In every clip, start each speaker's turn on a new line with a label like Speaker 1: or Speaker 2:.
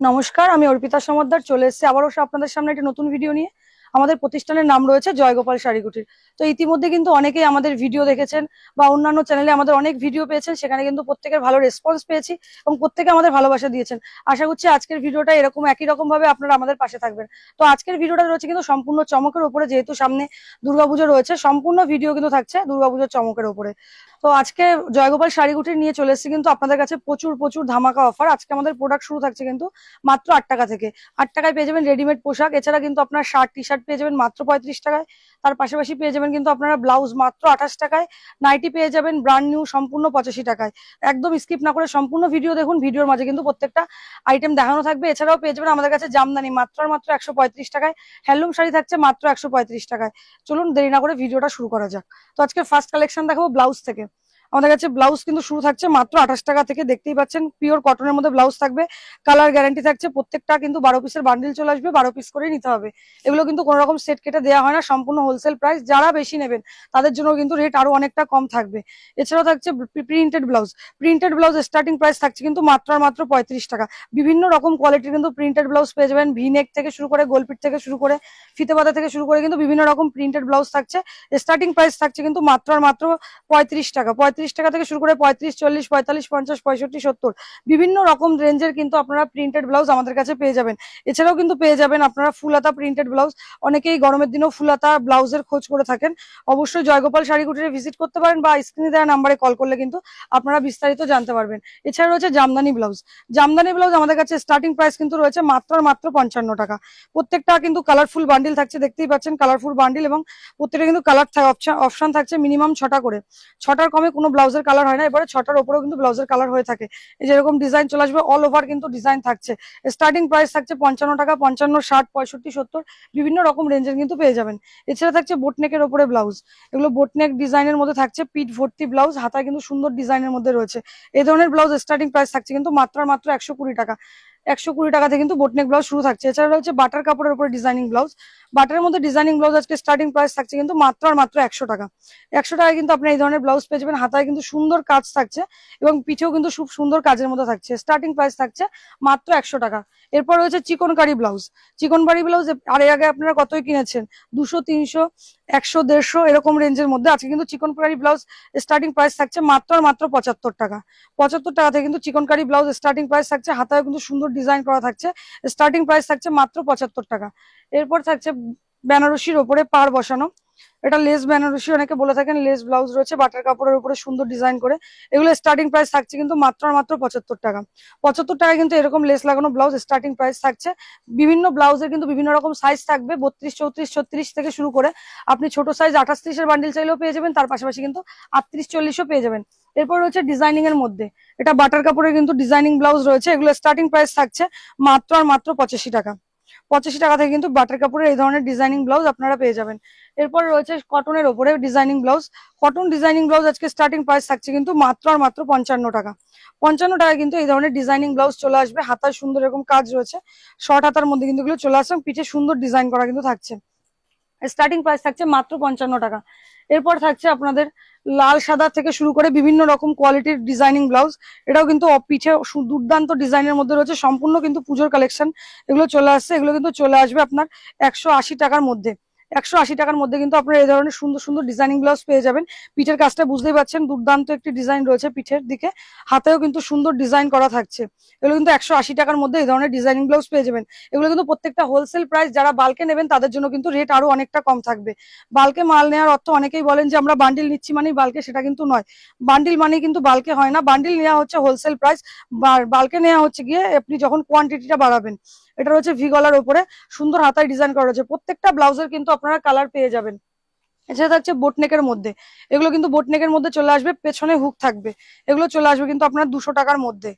Speaker 1: নমস্কার, আমি অর্পিতা সমদ্দার চলে এসেছি আবারও আপনাদের সামনে একটি নতুন ভিডিও নিয়ে। আমাদের প্রতিষ্ঠানের নাম রয়েছে জয়গোপাল শাড়িকুটির। তো ইতিমধ্যে কিন্তু অনেকেই আমাদের ভিডিও দেখেছেন বা অন্যান্য চ্যানেলে আমাদের অনেক ভিডিও পেয়েছেন, সেখানে কিন্তু প্রত্যেকের ভালো রেসপন্স পেয়েছি এবং প্রত্যেকে আমাদের ভালোবাসা দিয়েছেন। আশা করছি আজকের ভিডিওটা এরকম একই রকম ভাবে আপনারা আমাদের পাশে থাকবেন। তো আজকের ভিডিওটা রয়েছে কিন্তু সম্পূর্ণ চমকের উপরে, যেহেতু সামনে দুর্গাপুজো রয়েছে, সম্পূর্ণ ভিডিও কিন্তু থাকছে দুর্গাপুজোর চমকের উপরে। তো আজকে জয়গোপাল শাড়িকুটির নিয়ে চলে এসেছি কিন্তু আপনাদের কাছে প্রচুর প্রচুর ধামাকা অফার। আজকে আমাদের প্রোডাক্ট শুরু থাকছে কিন্তু মাত্র 8 টাকা থেকে। 8 টাকায় পেয়ে যাবেন রেডিমেড পোশাক, এছাড়া কিন্তু আপনার শার্ট টি শার্ট পেয়ে যাবেন মাত্র 35 টাকায়। তার পাশাপাশি পেয়ে যাবেন কিন্তু আপনারা ব্লাউজ মাত্র 28 টাকায়। নাইটি পেয়ে যাবেন ব্র্যান্ড নিউ সম্পূর্ণ 85 টাকায়। একদম স্কিপ না করে সম্পূর্ণ ভিডিও দেখুন, ভিডিওর মাঝে কিন্তু প্রত্যেকটা আইটেম দেখানো থাকবে। এছাড়াও পেয়ে যাবেন আমাদের কাছে জামদানি মাত্র আর মাত্র 135 টাকায়। হ্যান্ডলুম শাড়ি থাকছে মাত্র 135 টাকায়। চলুন দেরি না করে ভিডিওটা শুরু করা যাক। তো আজকে ফার্স্ট কালেকশন দেখাবো ব্লাউজ থেকে। আমাদের কাছে ব্লাউজ কিন্তু শুরু থাকছে মাত্র 28 টাকা থেকে। দেখতেই পাচ্ছেন পিওর কটনের মধ্যে ব্লাউজ থাকবে, কালার গ্যারান্টি থাকছে। প্রত্যেকটা কিন্তু 12 পিসের বান্ডিল চলে আসবে, 12 পিস করে নিতে হবে। এগুলো কিন্তু কোনো রকম সেট কেটে দেওয়া হয় না, সম্পূর্ণ হোলসেল প্রাইস। যারা বেশি নেবেন তাদের জন্য কিন্তু রেট আরো অনেকটা কম থাকবে। এছাড়াও থাকছে printed blouse. Printed blouse starting price থাকছে কিন্তু মাত্র আর মাত্র 35 টাকা। বিভিন্ন রকম কোয়ালিটির কিন্তু প্রিন্টেড ব্লাউজ পেয়ে যাবেন, ভি নেক থেকে শুরু করে গোলপিট থেকে শুরু করে ফিতে পাতা থেকে শুরু করে কিন্তু বিভিন্ন রকম প্রিন্টেড ব্লাউজ থাকছে। স্টার্টিং প্রাইস থাকছে কিন্তু মাত্র আর মাত্র 35 টাকা। 35 টাকা থেকে শুরু করে 35, 40, 45, 50, 65, 70 বিভিন্ন রকম রেঞ্জের কিন্তু আপনারা প্রিন্টেড ব্লাউজ আমাদের কাছে পেয়ে যাবেন। এছাড়াও কিন্তু পেয়ে যাবেন আপনারা ফুল হাতা প্রিন্টেড ব্লাউজ। অনেকেই গরমের দিনেও ফুল হাতা ব্লাউজের খোঁজ করে থাকেন। অবশ্যই জয়গোপাল শাড়িকুটিরে ভিজিট করতে পারেন বা স্ক্রিনে দেওয়া নাম্বারে কল করলে কিন্তু আপনারা বিস্তারিত জানতে পারবেন। এছাড়া রয়েছে জামদানি ব্লাউজ। জামদানি ব্লাউজ আমাদের কাছে স্টার্টিং প্রাইস কিন্তু রয়েছে মাত্র আর মাত্র 55 টাকা। প্রত্যেকটা কিন্তু কালারফুল বান্ডিল থাকছে, দেখতেই পাচ্ছেন কালারফুল বান্ডিল, এবং প্রত্যেকটা কিন্তু কালার অপশন থাকছে মিনিমাম 6টা করে। 6টার কমে কোনো ব্লাউজের কালার হয় না, এবারে 6টার ওপরেও কিন্তু ব্লাউজের কালার হয়ে থাকে। এই যেরকম ডিজাইন চলে আসবে, অল ওভার কিন্তু ডিজাইন থাকছে। স্টার্টিং প্রাইস থাকছে 55 টাকা। 55, 60, 65, 70 বিভিন্ন রকম রেঞ্জের কিন্তু পেয়ে যাবেন। এছাড়া থাকছে বোটনেকের ওপরে ব্লাউজ। এগুলো বোটনেক ডিজাইনের মধ্যে থাকছে, পিঠ ভর্তি ব্লাউজ, হাতায় কিন্তু সুন্দর ডিজাইনের মধ্যে রয়েছে। এই ধরনের ব্লাউজ স্টার্টিং প্রাইস থাকছে কিন্তু মাত্র আর মাত্র 120 টাকা। 120 টাকা থেকে কিন্তু বোটনেক ব্লাউজ শুরু থাকছে। এছাড়া রয়েছে বাটার কাপড়ের উপরে ডিজাইনিং ব্লাউজ। বাটারের মধ্যে ডিজাইনিং ব্লাউজ আজকে স্টার্টিং প্রাইস থাকছে কিন্তু মাত্র আর মাত্র 100 টাকা। 100 টাকায় কিন্তু আপনি এই ধরনের ব্লাউজ পেয়ে যাবেন। হাতায় কিন্তু সুন্দর কাজ থাকছে এবং পিঠেও কিন্তু খুব সুন্দর কাজের মধ্যে থাকছে। স্টার্টিং প্রাইস থাকছে মাত্র 100 টাকা। এরপর রয়েছে চিকনকারি ব্লাউজ। চিকনকারি ব্লাউজ আর এর আগে আপনারা কতই কিনেছেন, 200, 300, 100, 150 এরকম রেঞ্জের মধ্যে। আজকে কিন্তু চিকনকারি ব্লাউজ স্টার্টিং প্রাইস থাকছে মাত্র আর মাত্র 75 টাকা। 75 টাকা থেকে কিন্তু চিকনকারি ব্লাউজ স্টার্টিং প্রাইস থাকছে। হাতায় কিন্তু সুন্দর ডিজাইন করা থাকছে। স্টার্টিং প্রাইস থাকছে মাত্র 75 টাকা। এরপর থাকছে বেনারসির ওপরে পাড় বসানো। এটা লেস বেনারসি অনেকে বলে থাকেন। লেস ব্লাউজ রয়েছে বাটার কাপড়ের উপরে সুন্দর ডিজাইন করে। এগুলো স্টার্টিং প্রাইস থাকছে কিন্তু মাত্র আর মাত্র 75 টাকা। 75 টাকায় কিন্তু এরকম লেস লাগানো ব্লাউজ স্টার্টিং প্রাইস থাকছে। বিভিন্ন ব্লাউজের কিন্তু বিভিন্ন রকম সাইজ থাকবে, 32, 34, 36 থেকে শুরু করে আপনি ছোট সাইজ 28, 30-এর বান্ডিল চাইলেও পেয়ে যাবেন। তার পাশাপাশি কিন্তু 38, 40ও পেয়ে যাবেন। এরপর রয়েছে ডিজাইনিং এর মধ্যে। এটা বাটার কাপড়ের কিন্তু ডিজাইনিং ব্লাউজ রয়েছে। এগুলো স্টার্টিং প্রাইস থাকছে মাত্র আর মাত্র 85 টাকা। 85 টাকা থেকে কিন্তু বাটার কাপড়ের এই ধরনের ডিজাইনিং ব্লাউজ আপনারা পেয়ে যাবেন। এরপর রয়েছে কটনের ওপরে designing blouse. Cotton designing blouse আজকে স্টার্টিং প্রাইস থাকছে কিন্তু মাত্র আর মাত্র 55 টাকা। 55 টাকায় কিন্তু এই ধরনের ডিজাইনিং ব্লাউজ চলে আসবে। হাতায় সুন্দর এরকম কাজ রয়েছে, শর্ট হাতার মধ্যে কিন্তু এগুলো চলে আসবে। পিঠে সুন্দর ডিজাইন করা কিন্তু থাকছে। স্টার্টিং প্রাইস থাকছে মাত্র 55 টাকা। এরপর থাকছে আপনাদের লাল সাদা থেকে শুরু করে বিভিন্ন রকম কোয়ালিটির ডিজাইনিং ব্লাউজ। এটাও কিন্তু পিঠে দুর্দান্ত ডিজাইনের মধ্যে রয়েছে, সম্পূর্ণ কিন্তু পুজোর কালেকশন। এগুলো চলে আসছে, এগুলো কিন্তু চলে আসবে আপনার 180 টাকার মধ্যে। 180 টাকার মধ্যে কিন্তু আপনার এই ধরনের সুন্দর সুন্দর ডিজাইনিং ব্লাউজ পেয়ে যাবেন। পিঠের কাজটা বুঝতেই পারছেন, দুর্দান্ত একটি ডিজাইন রয়েছে পিঠের দিকে। হাতেও কিন্তু সুন্দর ডিজাইন করা থাকছে। এগুলো কিন্তু 180 টাকার মধ্যে এই ধরনের ডিজাইনিং ব্লাউজ পেয়ে যাবেন। এগুলো কিন্তু প্রত্যেকটা হোলসেল প্রাইস। যারা বাল্কে নেবেন তাদের জন্য কিন্তু রেট আরো অনেকটা কম থাকবে। বাল্কে মাল নেওয়ার অর্থ অনেকেই বলেন যে আমরা বান্ডিল নিচ্ছি মানেই বাল্কে, সেটা কিন্তু নয়। বান্ডিল মানেই কিন্তু বাল্কে হয় না। বান্ডিল নেওয়া হচ্ছে হোলসেল প্রাইস, বাল্কে নেওয়া হচ্ছে গিয়ে আপনি যখন কোয়ান্টিটিটা বাড়াবেন। এটা রয়েছে ভি গলার উপরে সুন্দর হাতায় ডিজাইন করা রয়েছে। প্রত্যেকটা ব্লাউজের কিন্তু আপনারা কালার পেয়ে যাবেন। এছাড়া থাকছে বোটনেকের মধ্যে। এগুলো কিন্তু বোটনেকের মধ্যে চলে আসবে, পেছনে হুক থাকবে। এগুলো চলে আসবে কিন্তু আপনার 200 টাকার মধ্যে।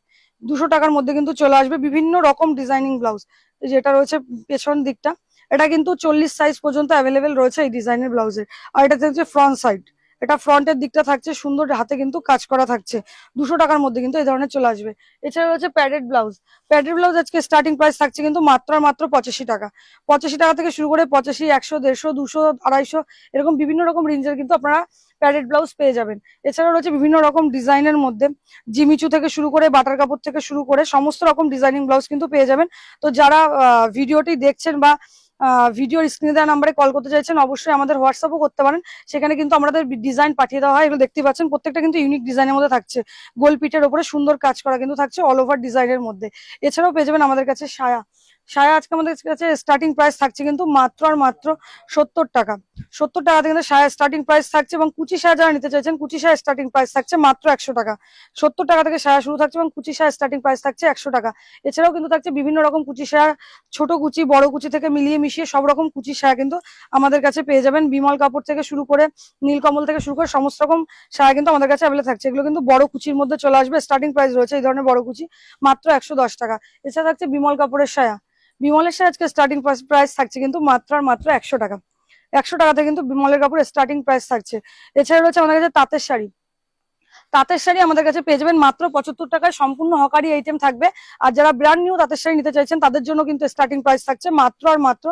Speaker 1: 200 টাকার মধ্যে কিন্তু চলে আসবে বিভিন্ন রকম ডিজাইনিং ব্লাউজ। যেটা রয়েছে পেছন দিকটা, এটা কিন্তু 40 সাইজ পর্যন্ত অ্যাভেলেবেল রয়েছে এই ডিজাইনের ব্লাউজের। আর এটা হচ্ছে ফ্রন্ট সাইড। এটা ফ্রন্টের দিকটা থাকছে সুন্দর, হাতে কিন্তু কাজ করা থাকছে, 200 টাকার মধ্যে কিন্তু এই ধরনের চলে আসবে। এছাড়া রয়েছে প্যাডেড ব্লাউজ। প্যাডেড ব্লাউজ আজকে স্টার্টিং প্রাইস থাকছে কিন্তু মাত্র আর মাত্র 85 টাকা। 85 টাকা থেকে শুরু করে 85, 100, 150, 200, 250 এরকম বিভিন্ন রকম রেঞ্জের কিন্তু আপনারা প্যাডেড ব্লাউজ পেয়ে যাবেন। এছাড়াও রয়েছে বিভিন্ন রকম ডিজাইনের মধ্যে জিমিচু থেকে শুরু করে বাটার কাপড় থেকে শুরু করে সমস্ত রকম ডিজাইনিং ব্লাউজ কিন্তু পেয়ে যাবেন। তো যারা ভিডিওটি দেখছেন বা ভিডিওর স্ক্রিনে দেওয়া নাম্বারে কল করতে চাইছেন, অবশ্যই আমাদের হোয়াটসঅ্যাপও করতে পারেন। সেখানে কিন্তু আমাদের ডিজাইন পাঠিয়ে দেওয়া হয়। এগুলো দেখতে পাচ্ছেন প্রত্যেকটা কিন্তু ইউনিক ডিজাইনের মধ্যে থাকছে, গোল পিঠের ওপরে সুন্দর কাজ করা কিন্তু থাকছে অল ওভার ডিজাইনের মধ্যে। এছাড়াও পেয়ে যাবেন আমাদের কাছে সায়া। সায়া আজকে আমাদের কাছে স্টার্টিং প্রাইস থাকছে কিন্তু মাত্র আর মাত্র 70 টাকা। 70 টাকা থেকে কিন্তু সায়া স্টার্টিং প্রাইস থাকছে, এবং কুচি সায়া যারা নিতে চাইছেন কুচি সায়া স্টার্টিং প্রাইস থাকছে মাত্র 100 টাকা। 70 টাকা থেকে সায়া শুরু থাকছে এবং কুচি সায়া স্টার্টিং প্রাইস থাকছে 100 টাকা। এছাড়াও কিন্তু থাকছে বিভিন্ন রকম কুচি সায়া, ছোট কুচি বড় কুচি থেকে মিলিয়ে মিশিয়ে সব রকম কুচি সায়া কিন্তু আমাদের কাছে পেয়ে যাবেন। বিমল কাপড় থেকে শুরু করে নীলকমল থেকে শুরু করে সমস্ত রকম সায়া কিন্তু আমাদের কাছে অ্যাভেলেবল থাকছে। এগুলো কিন্তু বড় কুচির মধ্যে চলে আসবে, স্টার্টিং প্রাইস রয়েছে এই ধরনের বড় কুচি মাত্র 110 টাকা। এছাড়া থাকছে বিমল কাপড়ের সায়া। বিমলের সায়া আজকে স্টার্টিং প্রাইস থাকছে কিন্তু মাত্র আর মাত্র 100 টাকা। 100 টাকাতে কিন্তু বিমলের কাপড় স্টার্টিং প্রাইস থাকছে। এছাড়া রয়েছে আমাদের কাছে তাঁতের শাড়ি। তাঁতের শাড়ি আমাদের কাছে পেয়ে যাবেন মাত্র 75 টাকায়, সম্পূর্ণ হকারি আইটেম থাকবে। আর যারা ব্র্যান্ড নিউ তাঁতের শাড়ি নিতে চাইছেন তাদের জন্য কিন্তু স্টার্টিং প্রাইস থাকছে মাত্র আর মাত্র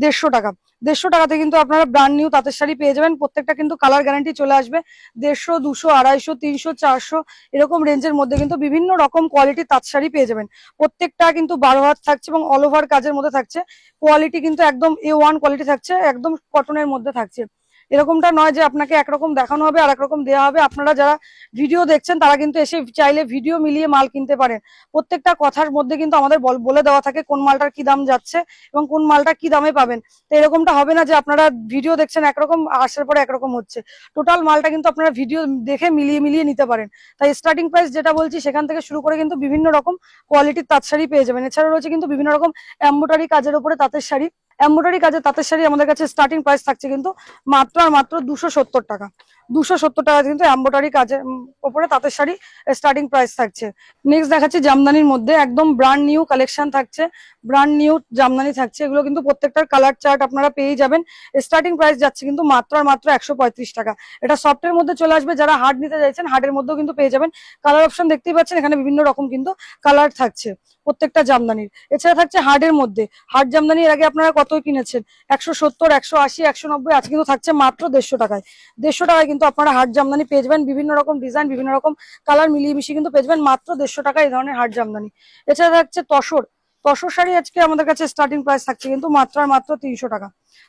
Speaker 1: 150 টাকা। 150 টাকাতে কিন্তু আপনারা ব্র্যান্ড নিউ তাঁতের শাড়ি পেয়ে যাবেন। প্রত্যেকটা কিন্তু কালার গ্যারান্টি চলে আসবে। 150, 200, 250, 300, 400 এরকম রেঞ্জের মধ্যে কিন্তু বিভিন্ন রকম কোয়ালিটি তাঁত শাড়ি পেয়ে যাবেন। প্রত্যেকটা কিন্তু 12 হাত থাকছে এবং অল ওভার কাজের মধ্যে থাকছে। কোয়ালিটি কিন্তু একদম A1 কোয়ালিটি থাকছে, একদম কটনের মধ্যে থাকছে। এরকমটা নয় যে আপনাকে একরকম দেখানো হবে আর একরকম দেওয়া হবে। আপনারা যারা ভিডিও দেখছেন তারা কিন্তু এসে চাইলে ভিডিও মিলিয়ে মাল কিনতে পারেন। প্রত্যেকটা কথার মধ্যে কিন্তু আমাদের বলে দেওয়া থাকে কোন মালটার কি দাম যাচ্ছে এবং কোন মালটা কি দামে পাবেন। তো এরকমটা হবে না যে আপনারা ভিডিও দেখছেন একরকম, আসার পরে একরকম হচ্ছে। টোটাল মালটা কিন্তু আপনারা ভিডিও দেখে মিলিয়ে মিলিয়ে নিতে পারেন। তাই স্টার্টিং প্রাইস যেটা বলছি সেখান থেকে শুরু করে কিন্তু বিভিন্ন রকম কোয়ালিটির তাঁত শাড়ি পেয়ে যাবেন। এছাড়া রয়েছে কিন্তু বিভিন্ন রকম এমব্রয়ডারি কাজের উপরে তাঁতের শাড়ি। এমব্রয়ডারি কাজের তাঁতের শাড়ি আমাদের কাছে স্টার্টিং প্রাইস থাকছে কিন্তু মাত্র আর মাত্র 270 টাকা। 270 টাকা কিন্তু এমব্রয়ডারি কাজের উপরে তাঁতের শাড়ি স্টার্টিং প্রাইস থাকছে। নেক্সট দেখাচ্ছি জামদানির মধ্যে একদম ব্র্যান্ড নিউ কালেকশন থাকছে, ব্র্যান্ড নিউ জামদানি থাকছে। এগুলো কিন্তু প্রত্যেকটার কালার চার্ট আপনারা পেয়ে যাবেন। স্টার্টিং প্রাইস যাচ্ছে কিন্তু মাত্র আর মাত্র 135 টাকা। এটা সফটের মধ্যে চলে আসবে। যারা হার্ড নিতে চাইছেন হার্ডের মধ্যেও কিন্তু পেয়ে যাবেন। কালার অপশন দেখতেই পাচ্ছেন, এখানে বিভিন্ন রকম কিন্তু কালার থাকছে প্রত্যেকটা জামদানির। এছাড়া থাকছে হার্ডের মধ্যে। হার্ড জামদানি এর আগে আপনারা কত কিনেছেন? 170, 180, 190, আজ কিন্তু থাকছে মাত্র 150 টাকায়। 150 টাকায় কিন্তু আপনারা হার্ড জামদানি পেয়ে যাবেন। বিভিন্ন রকম ডিজাইন, বিভিন্ন রকম কালার মিলিয়ে মিশিয়ে কিন্তু পেয়ে যাবেন মাত্র 150 টাকায় এই ধরনের হার্ড জামদানি। এছাড়া থাকছে তসর। তসর শাড়ি আজকে আমাদের কাছে স্টার্টিং প্রাইস থাকছে কিন্তু মাত্র আর মাত্র 300 টাকা।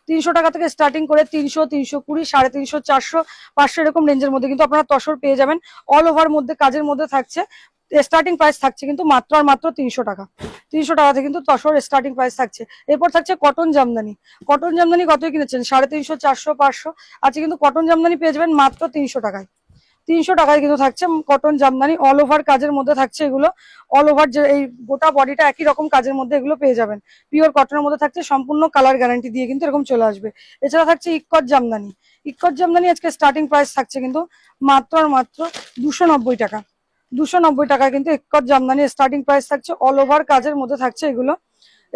Speaker 1: 300 টাকা থেকে স্টার্টিং করে 300, 320, 350, 400, 500 এরকম রেঞ্জের মধ্যে কিন্তু আপনারা তসর পেয়ে যাবেন। অল ওভার মধ্যে কাজের মধ্যে থাকছে। স্টার্টিং প্রাইস থাকছে কিন্তু মাত্র আর মাত্র 300 টাকা। 300 টাকা থেকে কিন্তু তসর স্টার্টিং প্রাইস থাকছে। এরপর থাকছে কটন জামদানি। কটন জামদানি কতই কিনেছেন? 350, 400, 500, আজকে কিন্তু কটন জামদানি পেয়ে যাবেন মাত্র 300 টাকায়। 300 টাকায় কিন্তু থাকছে কটন জামদানি। অল ওভার কাজের মধ্যে থাকছে এগুলো। অল ওভার যে এই গোটা বডিটা একই রকম কাজের মধ্যে এগুলো পেয়ে যাবেন। পিওর কটনের মধ্যে থাকছে, সম্পূর্ণ কালার গ্যারান্টি দিয়ে কিন্তু এরকম চলে আসবে। এছাড়া থাকছে ইক্কট জামদানি। ইক্কট জামদানি আজকে স্টার্টিং প্রাইস থাকছে কিন্তু মাত্র আর মাত্র 290 টাকা। 290 টাকা কিন্তু ইক্কট জামদানি স্টার্টিং প্রাইস থাকছে। অল ওভার কাজের মধ্যে থাকছে এগুলো।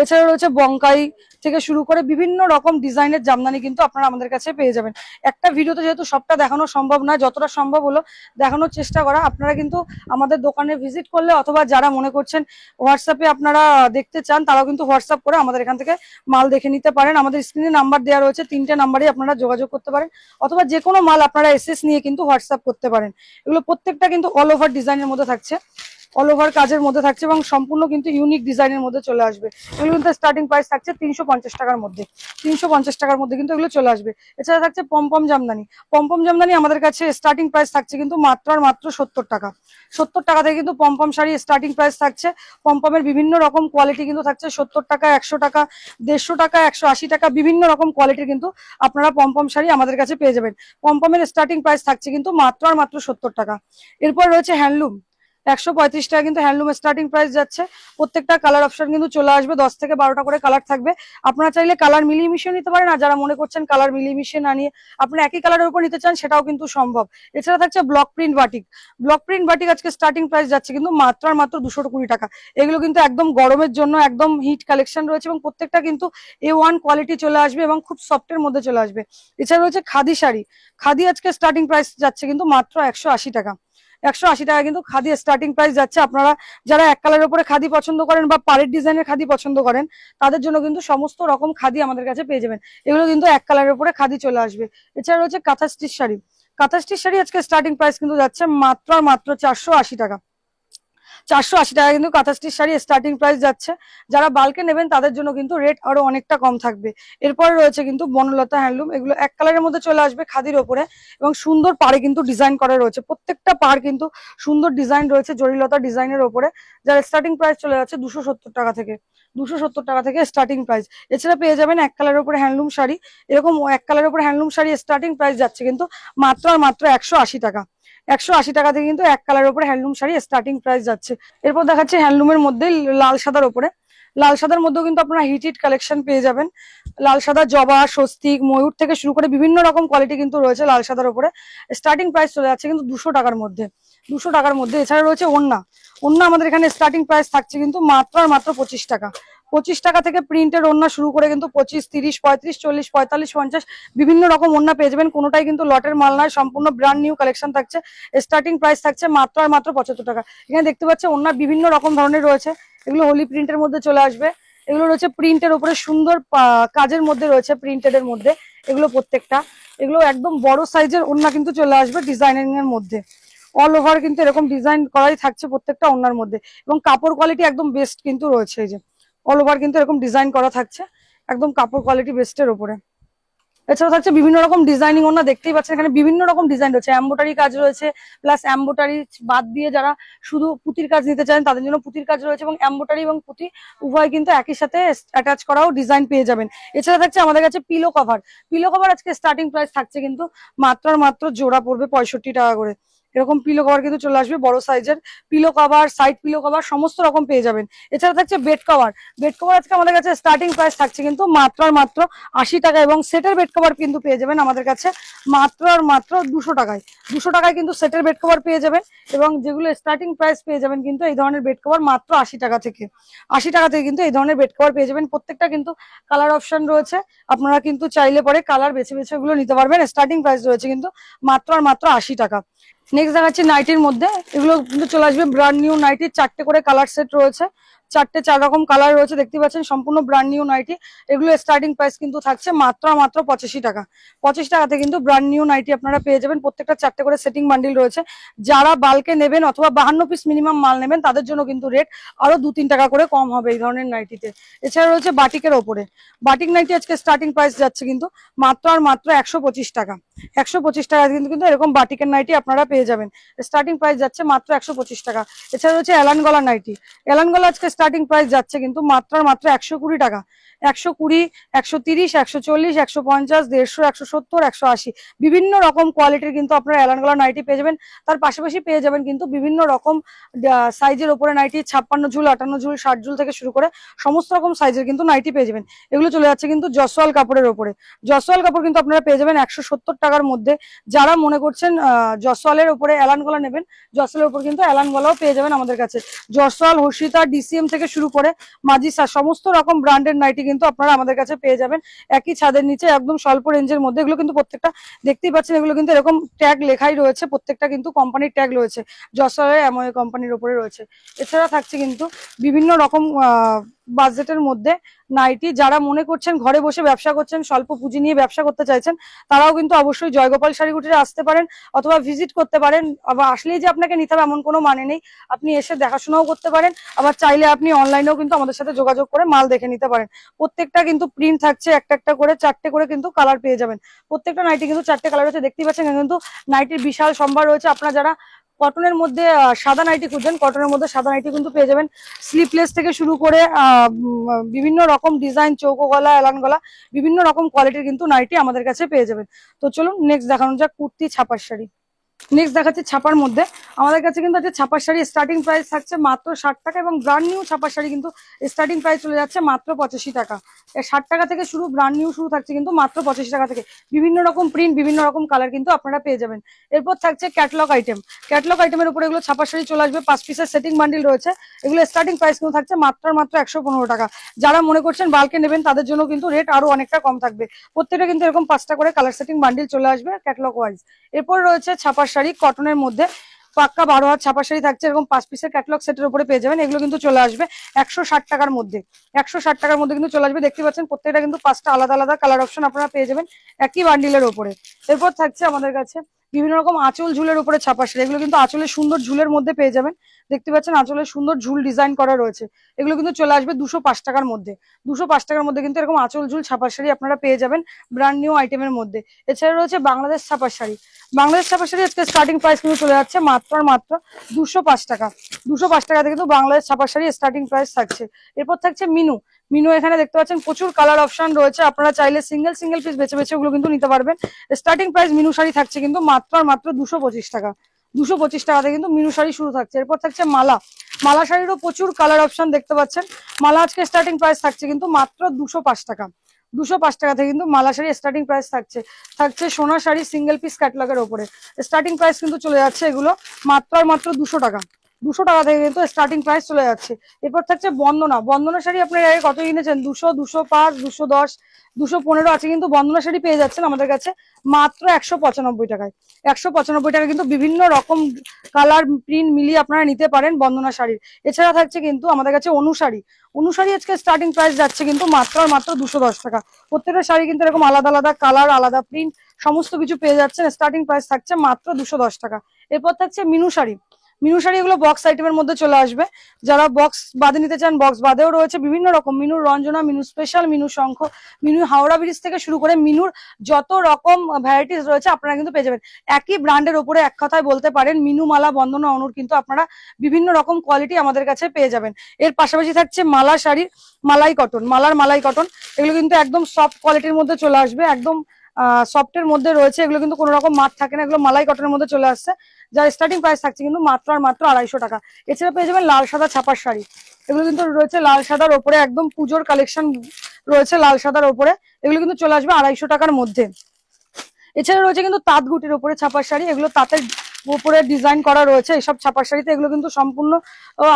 Speaker 1: এছাড়া রয়েছে বঙ্কাই থেকে শুরু করে বিভিন্ন রকম ডিজাইনের জামদানি কিন্তু আপনারা আমাদের কাছে পেয়ে যাবেন। একটা ভিডিওতে যেহেতু সবটা দেখানো সম্ভব নয়, যতটা সম্ভব হলো দেখানোর চেষ্টা করা। আপনারা কিন্তু আমাদের দোকানে ভিজিট করলে অথবা যারা মনে করছেন হোয়াটসঅ্যাপে আপনারা দেখতে চান তারাও কিন্তু হোয়াটসঅ্যাপ করে আমাদের এখান থেকে মাল দেখে নিতে পারেন। আমাদের স্ক্রিনে নাম্বার দেওয়া রয়েছে, 3টে নাম্বারেই আপনারা যোগাযোগ করতে পারেন, অথবা যে কোনো মাল আপনারা এসএস নিয়ে কিন্তু হোয়াটসঅ্যাপ করতে পারেন। এগুলো প্রত্যেকটা কিন্তু অল ওভার ডিজাইনের মধ্যে থাকছে, অল ওভার কাজের মধ্যে থাকছে এবং সম্পূর্ণ কিন্তু ইউনিক ডিজাইনের মধ্যে চলে আসবে। এগুলো কিন্তু স্টার্টিং প্রাইস থাকছে 350 টাকার মধ্যে। 350 টাকার মধ্যে কিন্তু এগুলো চলে আসবে। এছাড়া থাকছে পমপম জামদানি। পমপম জামদানি আমাদের কাছে স্টার্টিং প্রাইস থাকছে কিন্তু মাত্র আর মাত্র 70 টাকা। 70 টাকা থেকে কিন্তু পমপম শাড়ি স্টার্টিং প্রাইস থাকছে। পমপমের বিভিন্ন রকম কোয়ালিটি কিন্তু থাকছে 70 টাকা, 100 টাকা, 150 টাকা, 180 টাকা, বিভিন্ন রকম কোয়ালিটির কিন্তু আপনারা পমপম শাড়ি আমাদের কাছে পেয়ে যাবেন। পমপমের স্টার্টিং প্রাইস থাকছে কিন্তু মাত্র আর মাত্র 70 টাকা। এরপর রয়েছে হ্যান্ডলুম। 135 টাকা কিন্তু হ্যান্ডলুম স্টার্টিং প্রাইস যাচ্ছে। প্রত্যেকটা কালার অপশন কিন্তু চলে আসবে, 10 থেকে 12টা করে কালার থাকবে। আপনারা চাইলে কালার মিলিয়ে মিশিয়ে নিতে পারেন, আর যারা মনে করছেন কালার মিলিয়ে মিশিয়ে না নিয়ে আপনি একই কালারের উপর নিতে চান সেটাও কিন্তু সম্ভব। এছাড়া থাকছে block print batik. Block print batik আজকে স্টার্টিং প্রাইস যাচ্ছে কিন্তু মাত্র আর মাত্র 220 টাকা। এগুলো কিন্তু একদম গরমের জন্য একদম হিট কালেকশন রয়েছে এবং প্রত্যেকটা কিন্তু A1 কোয়ালিটি চলে আসবে এবং খুব সফটের মধ্যে চলে আসবে। এছাড়া রয়েছে খাদি শাড়ি। খাদি আজকে স্টার্টিং প্রাইস যাচ্ছে কিন্তু মাত্র 180 টাকা। 180 টাকা কিন্তু খাদি স্টার্টিং প্রাইস যাচ্ছে। আপনারা যারা এক কালারের উপরে খাদি পছন্দ করেন বা পাড়ের ডিজাইনের খাদি পছন্দ করেন তাদের জন্য কিন্তু সমস্ত রকম খাদি আমাদের কাছে পেয়ে যাবেন। এগুলো কিন্তু এক কালারের উপরে খাদি চলে আসবে। এছাড়া রয়েছে কাঁথা স্টিচ শাড়ি। কাঁথা স্টিচ শাড়ি আজকে স্টার্টিং প্রাইস কিন্তু যাচ্ছে মাত্র আর মাত্র 480 টাকা। 480 টাকা কিন্তু কাঁথা স্টিচ শাড়ি স্টার্টিং প্রাইস যাচ্ছে। যারা বাল্কে নেবেন তাদের জন্য কিন্তু রেট আরো অনেকটা কম থাকবে। এরপর রয়েছে কিন্তু বনলতা হ্যান্ডলুম। এগুলো এক কালারের মধ্যে চলে আসবে খাদির ওপরে এবং সুন্দর পাড়ে কিন্তু ডিজাইন করা রয়েছে। প্রত্যেকটা পাড় কিন্তু সুন্দর ডিজাইন রয়েছে জরিলতা ডিজাইনের ওপরে, যার স্টার্টিং প্রাইস চলে যাচ্ছে 270 টাকা থেকে। 270 টাকা থেকে স্টার্টিং প্রাইস। এছাড়া পেয়ে যাবেন এক কালারের উপরে হ্যান্ডলুম শাড়ি। এরকম এক কালারের উপরে হ্যান্ডলুম শাড়ি স্টার্টিং প্রাইস যাচ্ছে কিন্তু মাত্র আর মাত্র 180 টাকা। 180 টাকা থেকে কিন্তু এক কালারের উপরে হ্যান্ডলুম শাড়ি স্টার্টিং প্রাইস যাচ্ছে। এরপর দেখাচ্ছে হ্যান্ডলুমের মধ্যে লাল সাদার উপরে। লাল সাদার মধ্যেও কিন্তু আপনারা হিট হিট কালেকশন পেয়ে যাবেন। লাল সাদা, জবা, স্বস্তিক, ময়ূর থেকে শুরু করে বিভিন্ন রকম কোয়ালিটি কিন্তু রয়েছে লাল সাদার উপরে। স্টার্টিং প্রাইস চলে যাচ্ছে কিন্তু 200 টাকার মধ্যে। 200 টাকার মধ্যে। এছাড়া রয়েছে ওড়না। ওড়না আমাদের এখানে স্টার্টিং প্রাইস থাকছে কিন্তু মাত্র আর মাত্র 25 টাকা। 25 টাকা থেকে প্রিন্টের ওড়না শুরু করে কিন্তু 25, 30, 35, 40, 45, 50 বিভিন্ন রকম ওড়না পেয়ে যাবেন। কোনোটাই কিন্তু লটের মাল নয়, সম্পূর্ণ ব্র্যান্ড নিউ কালেকশন থাকছে। স্টার্টিং প্রাইস থাকছে মাত্র আর মাত্র 75 টাকা। এখানে দেখতে পাচ্ছেন ওড়না বিভিন্ন রকম ধরনের রয়েছে। এগুলো হোলি প্রিন্টের মধ্যে চলে আসবে। এগুলো রয়েছে প্রিন্টের উপরে সুন্দর কাজের মধ্যে রয়েছে, প্রিন্টেড এর মধ্যে এগুলো প্রত্যেকটা। এগুলো একদম বড় সাইজের ওড়না কিন্তু চলে আসবে ডিজাইনিং এর মধ্যে। অল ওভার কিন্তু এরকম ডিজাইন করাই থাকছে প্রত্যেকটা ওড়নার মধ্যে এবং কাপড় কোয়ালিটি একদম বেস্ট কিন্তু রয়েছে। এই যে অল ওভার কিন্তু এরকম ডিজাইন করা থাকছে একদম কাপড় কোয়ালিটি বেস্টের উপরে। এছাড়াও থাকছে বিভিন্ন রকম ডিজাইনিং ওড়না। দেখতেই পাচ্ছেন এখানে বিভিন্ন রকম ডিজাইন রয়েছে, এমব্রয়ডারি কাজ রয়েছে, প্লাস এমব্রয়ডারি বাদ দিয়ে যারা শুধু পুঁতির কাজ নিতে চান তাদের জন্য পুঁতির কাজ রয়েছে এবং এমব্রয়ডারি এবং পুঁতি উভয় কিন্তু একই সাথে অ্যাটাচ করাও ডিজাইন পেয়ে যাবেন। এছাড়া থাকছে আমাদের কাছে পিলো কভার। পিলো কভার আজকে স্টার্টিং প্রাইস থাকছে কিন্তু মাত্র আর মাত্র জোড়া পড়বে 65 টাকা করে। এরকম পিলো কভার কিন্তু চলে আসবে বড় সাইজের। Pillow cover, side pillow cover সমস্ত রকম পেয়ে যাবেন। এছাড়া থাকছে বেড কভার। বেড কভার আজকে আমাদের কাছে স্টার্টিং প্রাইস থাকছে কিন্তু মাত্র আর মাত্র 80 টাকা এবং সেটের বেড কভার কিন্তু পেয়ে যাবেন আমাদের কাছে মাত্র আর মাত্র 200 টাকায়। 200 টাকায় কিন্তু সেটের বেড কভার পেয়ে যাবেন এবং যেগুলো স্টার্টিং প্রাইস পেয়ে যাবেন কিন্তু এই ধরনের বেড কভার মাত্র 80 টাকা থেকে। 80 টাকা থেকে কিন্তু এই ধরনের বেড কভার পেয়ে যাবেন। প্রত্যেকটা কিন্তু কালার অপশন রয়েছে, আপনারা কিন্তু চাইলে পরে কালার বেছে বেছে ওগুলো নিতে পারবেন। স্টার্টিং প্রাইস রয়েছে কিন্তু মাত্র আর মাত্র 80 টাকা। নেক্সট দেখাচ্ছি নাইটির মধ্যে। এগুলো কিন্তু চলে আসবে ব্র্যান্ড নিউ নাইটির 4টে করে কালার সেট রয়েছে। 4 রকম কালার রয়েছে, দেখতে পাচ্ছেন সম্পূর্ণ ব্র্যান্ড নিউ নাইটি। এগুলো স্টার্টিং প্রাইস কিন্তু থাকছে মাত্র মাত্র 85 টাকা। 25 টাকাতে কিন্তু ব্র্যান্ড নিউ নাইটি আপনারা পেয়ে যাবেন। প্রত্যেকটা 4টে করে সেটিং বান্ডিল রয়েছে। যারা বাল্কে নেবেন অথবা 52 পিস মিনিমাম মাল নেবেন তাদের জন্য কিন্তু রেট আরো 2-3 টাকা করে কম হবে এই ধরনের নাইটিতে। এছাড়া রয়েছে বাটিকের ওপরে। বাটিক নাইটি আজকে স্টার্টিং প্রাইস যাচ্ছে কিন্তু মাত্র আর মাত্র 125 টাকা। 125 টাকা কিন্তু এরকম বাটিকের নাইটি আপনারা পেয়ে যাবেন। স্টার্টিং প্রাইস যাচ্ছে মাত্র 125 টাকা। এছাড়া রয়েছে এলান গলা নাইটি। এলান গলা আজকে স্টার্টিং প্রাইস যাচ্ছে কিন্তু মাত্র আর মাত্র 120 টাকা। 120, 130, 140, 150, 150, 170, 180 বিভিন্ন রকম কোয়ালিটির কিন্তু আপনারা এলান গলা নাইটি পেয়ে যাবেন। তার পাশাপাশি পেয়ে যাবেন কিন্তু বিভিন্ন রকম সাইজের ওপরে নাইটি 56 ঝুল, 58 ঝুল, 60 ঝুল থেকে শুরু করে সমস্ত রকম সাইজের কিন্তু নাইটি পেয়ে যাবেন। এগুলো চলে যাচ্ছে কিন্তু জসওয়াল কাপড়ের ওপরে। জসওয়াল কাপড় কিন্তু আপনারা পেয়ে যাবেন 170 টাকার মধ্যে। যারা মনে করছেন জসওয়ালের উপরে এলান গলা নেবেন, জসওয়ালের উপর কিন্তু এলান গলাও পেয়ে যাবেন আমাদের কাছে। জসওয়াল, হর্ষিতা, ডিসিএম থেকে শুরু করে মাজিসা সমস্ত রকম ব্র্যান্ডের নাইটি কিন্তু আপনারা আমাদের কাছে পেয়ে যাবেন একই ছাদের নিচে একদম স্বল্প রেঞ্জের মধ্যে। এগুলো কিন্তু প্রত্যেকটা দেখতেই পাচ্ছেন, এগুলো কিন্তু এরকম ট্যাগ লেখাই রয়েছে, প্রত্যেকটা কিন্তু কোম্পানির ট্যাগ রয়েছে, জসওয়ালের অ্যামওয়ে কোম্পানির উপরে রয়েছে। এছাড়া থাকছে কিন্তু বিভিন্ন রকম বাজেটের মধ্যে নাইটি। যারা মনে করছেন ঘরে বসে ব্যবসা করছেন, স্বল্প পুঁজি নিয়ে ব্যবসা করতে চাইছেন, তারাও কিন্তু অবশ্যই জয়গোপাল শাড়িকুটিরে আসতে পারেন অথবা ভিজিট করতে পারেন। আবার আসলেই যে আপনাকে নিতে হবে এমন কোনো মানে নেই, আপনি এসে দেখাশোনাও করতে পারেন। আবার চাইলে আপনি অনলাইনেও কিন্তু আমাদের সাথে যোগাযোগ করে মাল দেখে নিতে পারেন। প্রত্যেকটা কিন্তু প্রিন্ট থাকছে একটা একটা করে, 4টে করে কিন্তু কালার পেয়ে যাবেন। প্রত্যেকটা নাইটি কিন্তু 4টে কালার রয়েছে, দেখতেই পাচ্ছেন কিন্তু নাইটির বিশাল সম্ভার রয়েছে। আপনারা যারা কটনের মধ্যে সাদা নাইটি খুঁজছেন, কটনের মধ্যে সাদা নাইটি কিন্তু পেয়ে যাবেন। স্লিপলেস থেকে শুরু করে বিভিন্ন রকম ডিজাইন, চৌকো গলা, এলান গলা বিভিন্ন রকম কোয়ালিটির কিন্তু নাইটি আমাদের কাছে পেয়ে যাবেন। তো চলুন নেক্সট দেখানো যাক কুর্তি ছাপার শাড়ি। নেক্সট দেখাচ্ছি ছাপার মধ্যে। আমাদের কাছে কিন্তু আছে ছাপার শাড়ি, স্টার্টিং প্রাইস থাকছে মাত্র 60 টাকা, এবং ব্র্যান্ড নিউ ছাপার শাড়ি কিন্তু স্টার্টিং প্রাইস চলে যাচ্ছে মাত্র 85 টাকা। 60 টাকা থেকে শুরু, ব্র্যান্ড নিউ শুরু থাকছে কিন্তু মাত্র 85 টাকা থেকে। বিভিন্ন রকম প্রিন্ট, বিভিন্ন রকম কালার কিন্তু আপনারা পেয়ে যাবেন। এরপর থাকছে ক্যাটলগ আইটেম। ক্যাটলগ আইটেমের উপরে এগুলো ছাপার শাড়ি চলে আসবে, 5 পিসের সেটিং বান্ডিল রয়েছে। এগুলো স্টার্টিং প্রাইস কিন্তু থাকছে মাত্র 115 টাকা। যারা মনে করছেন বাল্কে নেবেন তাদের জন্য কিন্তু রেট আরো অনেকটা কম থাকবে। প্রত্যেকটা কিন্তু এরকম 5টা করে কালার সেটিং বান্ডিল চলে আসবে ক্যাটলগ ওয়াইজ। এরপর রয়েছে ছাপার শাড়ি কটনের মধ্যে, পাক্কা 12 হাত ছাপার শাড়ি থাকছে, এরকম 5 পিসের ক্যাটলগ সেটের উপরে পেয়ে যাবেন। এগুলো কিন্তু চলে আসবে 160 টাকার মধ্যে। 160 টাকার মধ্যে কিন্তু চলে আসবে। দেখতে পাচ্ছেন প্রত্যেকটা কিন্তু 5টা আলাদা আলাদা কালার অপশন আপনারা পেয়ে যাবেন একই বান্ডিলের উপরে। এরপর থাকছে আমাদের কাছে বিভিন্ন রকম আঁচল ঝুলের উপরে ছাপা শাড়ি। এগুলো কিন্তু আঁচলের সুন্দর ঝুলের মধ্যে পেয়ে যাবেন। দেখতে পাচ্ছেন আঁচলের সুন্দর ঝুল ডিজাইন করা রয়েছে। এগুলো কিন্তু চলে আসবে 205 টাকার মধ্যে। 205 টাকার মধ্যে কিন্তু এরকম আঁচল ঝুল ছাপার শাড়ি আপনারা পেয়ে যাবেন ব্র্যান্ড নিউ আইটেমের মধ্যে। এছাড়া রয়েছে বাংলাদেশ ছাপার শাড়ি। বাংলাদেশ ছাপার শাড়ি আজকে স্টার্টিং প্রাইস কিন্তু চলে যাচ্ছে মাত্র 205 টাকা। 205 টাকা থেকে কিন্তু বাংলাদেশ ছাপার শাড়ি স্টার্টিং প্রাইস থাকছে। এরপর থাকছে মিনু। মিনু এখানে দেখতে পাচ্ছেন প্রচুর কালার অপশন রয়েছে, আপনারা চাইলে সিঙ্গেল সিঙ্গেল পিস বেছে বেছে ওগুলো কিন্তু নিতে পারবেন। স্টার্টিং প্রাইস মিনু শাড়ি থাকছে কিন্তু মাত্র 225 টাকা। 225 টাকাতে কিন্তু মিনু শাড়ি শুরু থাকছে। এরপর থাকছে মালা। মালা শাড়িরও প্রচুর কালার অপশন দেখতে পাচ্ছেন। মালা আজকে স্টার্টিং প্রাইস থাকছে কিন্তু মাত্র 205 টাকা। 205 টাকা থেকে কিন্তু মালা শাড়ি স্টার্টিং প্রাইস থাকছে। থাকছে সোনা শাড়ি সিঙ্গেল পিস ক্যাটলগের উপরে। স্টার্টিং প্রাইস কিন্তু চলে যাচ্ছে এগুলো মাত্র 200 টাকা। 200 টাকা থেকে কিন্তু স্টার্টিং প্রাইস চলে যাচ্ছে। এরপর থাকছে বন্দনা। বন্দনা শাড়ি আপনার আগে কত কিনেছেন? 200, 205, 210, 215 আছে, কিন্তু বন্দনা শাড়ি পেয়ে যাচ্ছেন আমাদের কাছে মাত্র 195 টাকায়। 195 টাকা কিন্তু বিভিন্ন রকম কালার প্রিন্ট মিলিয়ে আপনারা নিতে পারেন বন্দনা শাড়ির। এছাড়া থাকছে কিন্তু আমাদের কাছে অনুশাড়ি। অনুশাড়ি আজকে স্টার্টিং প্রাইস যাচ্ছে কিন্তু মাত্র 210 টাকা। প্রত্যেকটা শাড়ি কিন্তু এরকম আলাদা আলাদা কালার, আলাদা প্রিন্ট সমস্ত কিছু পেয়ে যাচ্ছেন। স্টার্টিং প্রাইস থাকছে মাত্র 210 টাকা। এরপর থাকছে মিনু শাড়ি। মিনু শাড়ি এগুলো বক্স আইটেমের মধ্যে চলে আসবে। যারা বক্স বাদে নিতে চান, বক্স বাদেও রয়েছে বিভিন্ন রকম মিনুর রঞ্জনা, মিনু স্পেশাল, মিনু শঙ্খ, মিনু হাওড়া ব্রিজ থেকে শুরু করে মিনুর যত রকম ভ্যারাইটিস রয়েছে আপনারা কিন্তু পেয়ে যাবেন। একই ব্র্যান্ডের উপরে এক কথায় বলতে পারেন মিনু, মালা, বন্দনা, অনুর কিন্তু আপনারা বিভিন্ন রকম কোয়ালিটি আমাদের কাছে পেয়ে যাবেন। এর পাশাপাশি থাকছে মালা শাড়ির মালাই কটন। মালাই কটন এগুলো কিন্তু একদম সফট কোয়ালিটির মধ্যে চলে আসবে, একদম সফটের মধ্যে রয়েছে। এগুলো কিন্তু কোনো রকম মাঠ থাকে না, এগুলো মালাই কটনের মধ্যে চলে আসছে, যার স্টার্টিং প্রাইস থাকছে কিন্তু মাত্র 250 টাকা। এছাড়া পেয়ে যাবেন লাল সাদা ছাপার শাড়ি। এগুলো কিন্তু রয়েছে লাল সাদার ওপরে, একদম পুজোর কালেকশন রয়েছে লাল সাদার ওপরে। এগুলো কিন্তু চলে আসবে 250 টাকার মধ্যে। এছাড়া রয়েছে কিন্তু তাঁতগুটির উপরে ছাপার শাড়ি। এগুলো তাঁতের উপরে ডিজাইন করা রয়েছে এইসব ছাপার শাড়িতে। এগুলো কিন্তু সম্পূর্ণ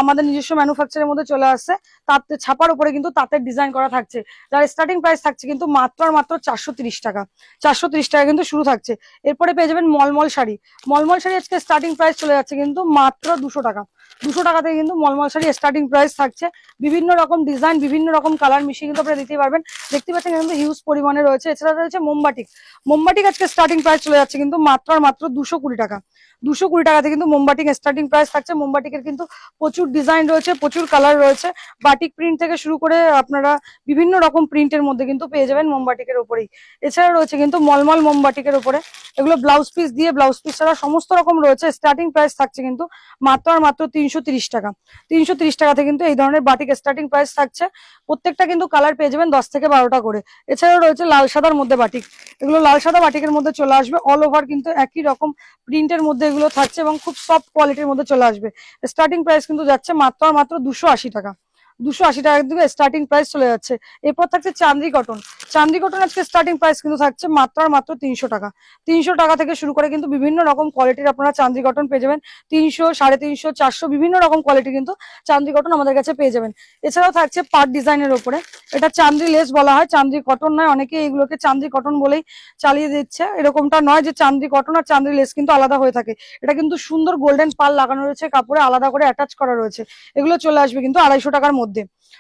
Speaker 1: আমাদের নিজস্ব ম্যানুফ্যাকচারের মধ্যে চলে আসছে। তাঁত ছাপার উপরে কিন্তু তাঁতের ডিজাইন করা থাকছে, যার স্টার্টিং প্রাইস থাকছে কিন্তু মাত্র 430 টাকা। 430 টাকা কিন্তু শুরু থাকছে। এরপরে পেয়ে যাবেন মলমল শাড়ি। মলমল শাড়ি আজকে স্টার্টিং প্রাইস চলে যাচ্ছে কিন্তু মাত্র 200 টাকা। 200 টাকা থেকে কিন্তু মলমল শাড়ি স্টার্টিং প্রাইস থাকছে। বিভিন্ন রকম ডিজাইন, বিভিন্ন রকম কালার মিশিয়ে কিন্তু আপনারা দিতে পারবেন। দেখতে পাচ্ছেন কিন্তু হিউজ পরিমাণে রয়েছে। এছাড়া রয়েছে মোমবাটিক। মোমবাটিক আজকে স্টার্টিং প্রাইস চলে যাচ্ছে কিন্তু মাত্র 220 টাকা। 220 টাকাতে কিন্তু মোমবাটিক স্টার্টিং প্রাইস থাকছে। মোমবাটিকের কিন্তু প্রচুর ডিজাইন রয়েছে, প্রচুর কালার রয়েছে। বাটিক প্রিন্ট থেকে শুরু করে আপনারা বিভিন্ন রকম প্রিন্টের মধ্যে কিন্তু পেয়ে যাবেন মোমবাটিকের উপরেই। এছাড়া রয়েছে কিন্তু মলমল মোমবাটিকের উপরে। এগুলো ব্লাউজ পিস দিয়ে, ব্লাউজ পিস ছাড়া সমস্ত রকম রয়েছে। স্টার্টিং প্রাইস থাকছে কিন্তু মাত্র 330 টাকা। 330 টাকাতে কিন্তু এই ধরনের বাটিক স্টার্টিং প্রাইস থাকছে। প্রত্যেকটা কিন্তু কালার পেয়ে যাবেন 10 থেকে 12টা করে। এছাড়াও রয়েছে লাল সাদার মধ্যে বাটিক। এগুলো লাল সাদা বাটিকের মধ্যে চলে আসবে। অল ওভার কিন্তু একই রকম প্রিন্টের মধ্যে এগুলো থাকছে এবং খুব সফট কোয়ালিটির মধ্যে চলে আসবে। স্টার্টিং প্রাইস কিন্তু যাচ্ছে মাত্র 280 টাকা। 280 টাকার দিকে স্টার্টিং প্রাইস চলে যাচ্ছে। এরপর থাকছে চান্দ্রি কটন। চান্দ্রি কটন আজকে স্টার্টিং প্রাইস কিন্তু থাকছে মাত্র 300 টাকা। 300 টাকা থেকে শুরু করে কিন্তু বিভিন্ন রকম কোয়ালিটির আপনারা চান্দ্রি কটন পেয়ে যাবেন। 300, 350, 400 বিভিন্ন রকম কোয়ালিটি কিন্তু চান্দ্রি কটন আমাদের কাছে পেয়ে যাবেন। এছাড়াও থাকছে পাট ডিজাইনের উপরে। এটা চান্দ্রি লেস বলা হয়, চান্দ্রি কটন নয়। অনেকে এগুলোকে চান্দ্রি কটন বলেই চালিয়ে দিচ্ছে। এরকমটা নয় যে চান্দ্রি কটন আর চান্দ্রি লেস কিন্তু আলাদা হয়ে থাকে। এটা কিন্তু সুন্দর গোল্ডেন পাল লাগানো রয়েছে, কাপড়ে আলাদা করে অ্যাটাচ করা রয়েছে। এগুলো চলে আসবে কিন্তু 250 টাকার মধ্যে।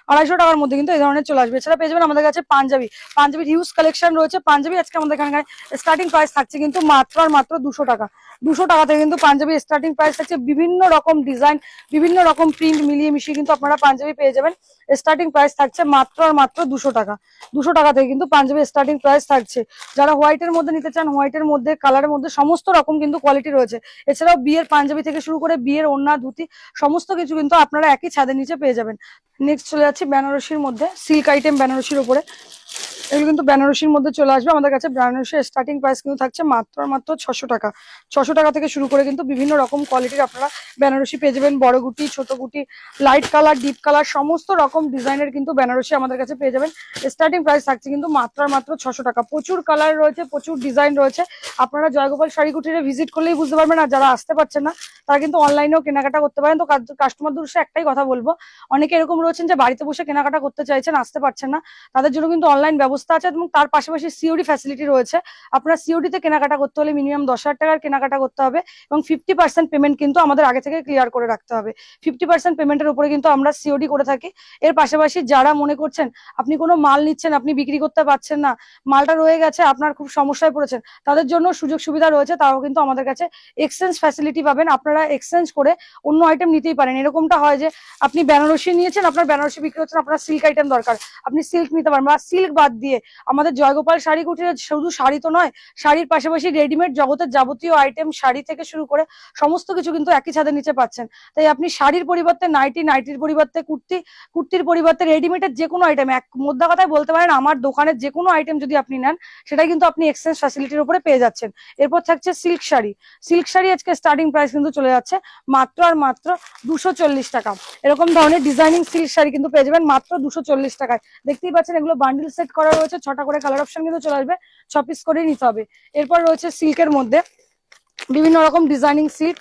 Speaker 1: 250 টাকার মধ্যে কিন্তু এই ধরনের চলে আসবে। এছাড়া পেয়ে যাবেন আমাদের কাছে পাঞ্জাবি। পাঞ্জাবির হিউজ কালেকশন রয়েছে। পাঞ্জাবি আজকে আমাদের এখানে স্টার্টিং প্রাইস থাকছে কিন্তু মাত্র 200 টাকা। 200 টাকা থেকে কিন্তু পাঞ্জাবি স্টার্টিং প্রাইস থাকছে। বিভিন্ন রকম ডিজাইন, বিভিন্ন রকম প্রিন্ট মিলিয়ে মিশিয়ে কিন্তু আপনারা পাঞ্জাবি পেয়ে যাবেন। স্টার্টিং প্রাইস থাকছে মাত্র 200 টাকা। 200 টাকা থেকে কিন্তু পাঞ্জাবি স্টার্টিং প্রাইস থাকছে। যারা হোয়াইটের মধ্যে নিতে চান, হোয়াইটের মধ্যে, কালারের মধ্যে সমস্ত রকম কিন্তু কোয়ালিটি রয়েছে। এছাড়াও বিয়ের পাঞ্জাবি থেকে শুরু করে বিয়ের ওড়না, ধুতি সমস্ত কিছু কিন্তু আপনারা একই ছাদের নিচে পেয়ে যাবেন। নেক্সট চলে যাচ্ছি বেনারসির মধ্যে, সিল্ক আইটেম বেনারসির উপরে। এগুলো কিন্তু বেনারসির মধ্যে চলে আসবে আমাদের কাছে। বেনারসির স্টার্টিং প্রাইস কিন্তু থাকছে মাত্র আর মাত্র 600 টাকা। 600 টাকা থেকে শুরু করে কিন্তু বিভিন্ন রকম কোয়ালিটির আপনারা বেনারসি পেয়ে যাবেন। বড় গুটি, ছোট গুটি, লাইট কালার, ডিপ কালার, সমস্ত রকম ডিজাইনের কিন্তু বেনারসি আমাদের কাছে পেয়ে যাবেন। স্টার্টিং প্রাইস থাকছে কিন্তু মাত্র আর মাত্র 600 টাকা। প্রচুর কালার রয়েছে, প্রচুর ডিজাইন রয়েছে। আপনারা জয়গোপাল শাড়ি কুটিরে ভিজিট করলেই বুঝতে পারবেন। আর যারা আসতে পারছেন না তারা কিন্তু অনলাইনেও কেনাকাটা করতে পারেন। তো কাস্টমারদের উদ্দেশ্যে একটাই কথা বলবো, অনেকে এরকম রয়েছেন যে বাড়িতে বসে কেনাকাটা করতে চাইছেন, আসতে পারছেন না, তাদের জন্য কিন্তু অনলাইন ব্যবস্থা আছে এবং তার পাশাপাশি সিওডি ফ্যাসিলিটি রয়েছে। আপনার সিওডিতে কেনাকাটা করতে হলে মিনিমাম 10,000 টাকার কেনাকাটা করতে হবে এবং 50% পেমেন্ট কিন্তু আমাদের আগে থেকে ক্লিয়ার করে রাখতে হবে। 50% পেমেন্টের উপরে কিন্তু আমরা সিওডি করে থাকি। এর পাশাপাশি যারা মনে করছেন আপনি কোনো মাল নিচ্ছেন, আপনি বিক্রি করতে পারছেন না, মালটা রয়ে গেছে, আপনার খুব সমস্যায় পড়েছেন, তাদের জন্য সুযোগ সুবিধা রয়েছে। তারাও কিন্তু আমাদের কাছে এক্সচেঞ্জ ফ্যাসিলিটি পাবেন। আপনারা এক্সচেঞ্জ করে অন্য আইটেম নিতেই পারেন। এরকমটা হয় যে আপনি বেনারসি নিয়েছেন, আপনার বেনারসি বিক্রি হচ্ছে, আপনার সিল্ক আইটেম দরকার, আপনি সিল্ক নিতে পারেন। বা সিল্ক বাদ দিয়ে আমাদের জয়গোপাল শাড়ি কুটিরে শুধু শাড়ি তো নয়, শাড়ির পাশাপাশি রেডিমেড জগতের যাবতীয় আইটেম, শাড়ি থেকে শুরু করে সমস্ত কিছু কিন্তু একই ছাদের নিচে পাচ্ছেন। তাই আপনি শাড়ির পরিবর্তে নাইটি, নাইটির পরিবর্তে কুর্তি, কুর্তির পরিবর্তে রেডিমেডের যে কোনো আইটেম, এক মোদ্দা কথায় বলতে পারেন আমার দোকানের যে কোনো আইটেম যদি আপনি নেন সেটাই কিন্তু আপনি এক্সচেঞ্জ ফ্যাসিলিটির উপরে পেয়ে যাচ্ছেন। এরপর থাকছে সিল্ক শাড়ি। সিল্ক শাড়ি আজকে স্টার্টিং প্রাইস কিন্তু চলে যাচ্ছে মাত্র আর মাত্র 240 টাকা। এরকম ধরনের ডিজাইনিং সিল্ক শাড়ি কিন্তু পেয়ে যাবেন মাত্র 240 টাকায়। দেখতেই পাচ্ছেন এগুলো বান্ডিল সেট করা রয়েছে, 6টা করে কালার অপশন কিন্তু চলে আসবে, 6 পিস করে নিতে হবে। এরপর রয়েছে সিল্কের মধ্যে বিভিন্ন রকম ডিজাইনিং সিল্ক,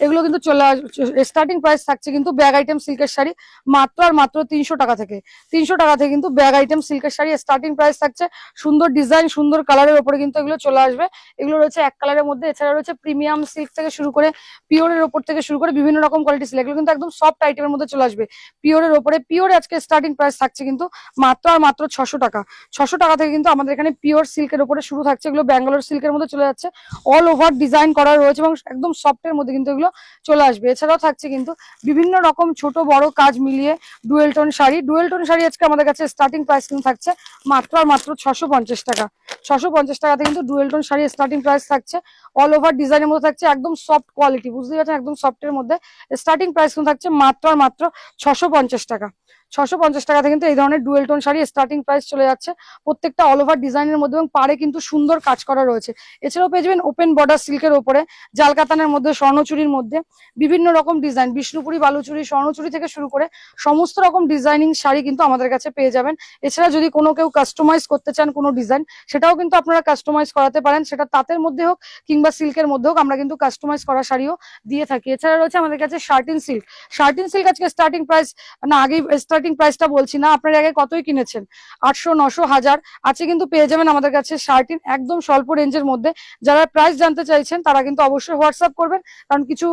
Speaker 1: এগুলো কিন্তু চলে আসবে। স্টার্টিং প্রাইস থাকছে কিন্তু ব্যাগ আইটেম সিল্কের শাড়ি মাত্র আর মাত্র 300 টাকা থেকে। 300 টাকা থেকে কিন্তু ব্যাগ আইটেম সিল্কের শাড়ি স্টার্টিং প্রাইস থাকছে। সুন্দর ডিজাইন, সুন্দর কালারের উপরে কিন্তু এগুলো চলে আসবে। এগুলো রয়েছে এক কালারের মধ্যে। এছাড়া রয়েছে প্রিমিয়াম সিল্ক থেকে শুরু করে পিওরের ওপর থেকে শুরু করে বিভিন্ন রকম কোয়ালিটি সিল্ক, এগুলো কিন্তু একদম সফট আইটেমের মধ্যে চলে আসবে পিওরের ওপরে। পিওর আজকে স্টার্টিং প্রাইস থাকছে কিন্তু মাত্র আর মাত্র 600 টাকা। 600 টাকা থেকে কিন্তু আমাদের এখানে পিওর সিল্কের উপরে শুরু থাকছে। এগুলো ব্যাঙ্গালোর সিল্কের মধ্যে চলে যাচ্ছে, অল ওভার ডিজাইন করা রয়েছে এবং একদম সফটের মধ্যে কিন্তু এগুলো চলে আসবে। এছাড়াও থাকছে কিন্তু বিভিন্ন রকম ছোট বড় কাজ মিলিয়ে dual tone sari. Dual tone sari আজকে আমাদের কাছে স্টার্টিং প্রাইস কিন্তু থাকছে মাত্র আর মাত্র 650 টাকা। 650 টাকাতে কিন্তু dual tone sari starting price থাকছে। অল ওভার ডিজাইনের মধ্যে থাকছে, একদম সফট কোয়ালিটি, বুঝতেই পারছেন, একদম সফটের মধ্যে স্টার্টিং প্রাইস কিন্তু থাকছে মাত্র আর মাত্র 650 টাকা। 650 টাকাতে কিন্তু এই ধরনের dual tone sari starting price চলে যাচ্ছে। প্রত্যেকটা অল ওভার ডিজাইনের মধ্যে এবং পাড়ে কিন্তু সুন্দর কাজ করা রয়েছে। এছাড়াও পেয়ে যাবেন ওপেন বর্ডার সিল্কের উপরে, জাল কাতানের মধ্যে, স্বর্ণচুরির মধ্যে বিভিন্ন রকম ডিজাইন, বিষ্ণুপুরি বালুচুরি, স্বর্ণচুরি থেকে শুরু করে সমস্ত রকম ডিজাইনিং শাড়ি কিন্তু আমাদের কাছে পেয়ে যাবেন। এছাড়া যদি কোনো কেউ কাস্টমাইজ করতে চান কোনো ডিজাইন, সেটাও কিন্তু আপনারা কাস্টমাইজ করাতে পারেন, সেটা তাঁতের মধ্যে হোক কিংবা সিল্কের মধ্যে হোক, আমরা কিন্তু কাস্টমাইজ করা শাড়িও দিয়ে থাকি। এছাড়া রয়েছে আমাদের কাছে শার্টিন সিল্ক। শার্টিন সিল্ক আজকে স্টার্টিং প্রাইস, না আগেই স্টার্টিং প্রাইসটা বলছি না, আপনারা আগে কতই কিনেছেন, 800, 900, 1000, আজকে কিন্তু পেয়ে যাবেন আমাদের কাছে শার্টিন একদম স্বল্প রেঞ্জের মধ্যে। যারা প্রাইস জানতে চাইছেন তারা কিন্তু অবশ্যই হোয়াটসঅ্যাপ করবেন, কারণ কিছু